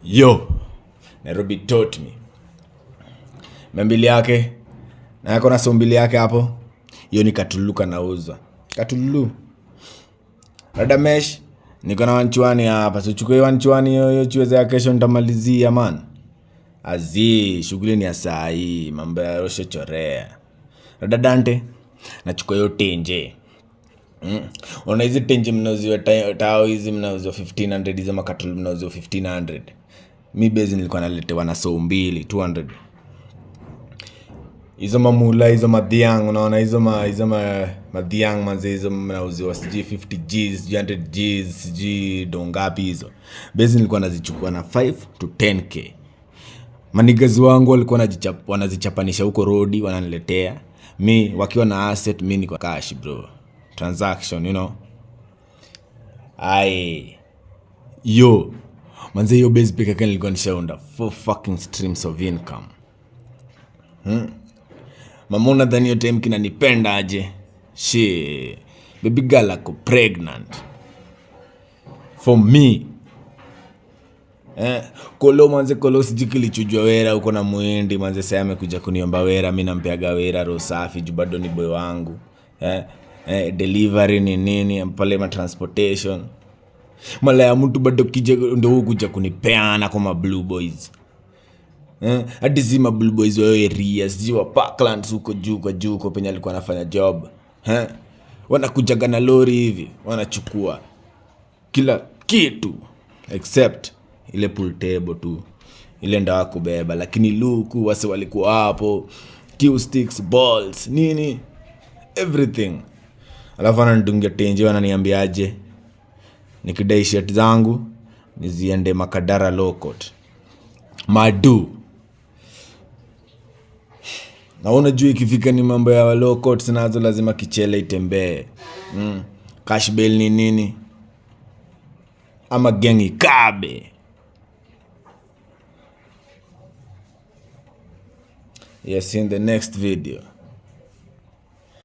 Yo, Nairobi taught me. Membili yake, na yako na sombili yake hapo. Yo ni katululu kanauzwa. Katululu. Radamesh, niko na wanchuani hapa. So chukue wanchuani yo chiweze ya kesho nitamalizia man. Azi, shughuli ni ya saa hii, mambo ya rosho chorea. Radadante, na chukue yo tenje. Ona hizi tenje mnauziwa tao hizi mnauziwa 1500 hizo makatululu mnauziwa 1500. Mi bezi nilikuwa naletewa na so mbili 200. Hizo mamula, hizo madhiang, unaona hizo madhiang manze hizo mnauziwa sijui 50 Gs, 100 Gs, sijui dongapi hizo. Bezi nilikuwa nazichukua na 5 to 10k. Manigazi wangu walikuwa wanazichapanisha huko road wananiletea. Mi wakiwa na asset, mi niko cash bro. Transaction, you know. Yo. Manze hiyo base peke yake nilikuwa nishaunda 4 fucking streams of income. Mama unadhani hiyo time kinanipenda aje? Shit. Baby girl ako pregnant. For me. Kolo manze kolo sijui kilichujwa wera uko na muhindi manze sasa amekuja kuniomba wera mimi nampeaga wera roho safi juu bado ni boy wangu. Delivery ni nini pale ma transportation. Mala ya mtu bado kije ndio kuja kunipeana kwa blue boys. Hadi zima blue boys wa area ziwa Parklands huko juu kwa penye alikuwa anafanya job. Wanakujaga na lori hivi, wanachukua kila kitu except ile pool table tu. Ile ndio kubeba lakini luku wase walikuwa hapo, cue sticks, balls, nini everything. Alafu ananidungia tenje wananiambiaje? Nikidai shirt zangu niziende Makadara Lokot. Madu. Naona juu ikifika ni mambo ya Lokot sinazo lazima kichele itembee. Cash bail ni nini? Ama gengi kabe. Yes, in the next video.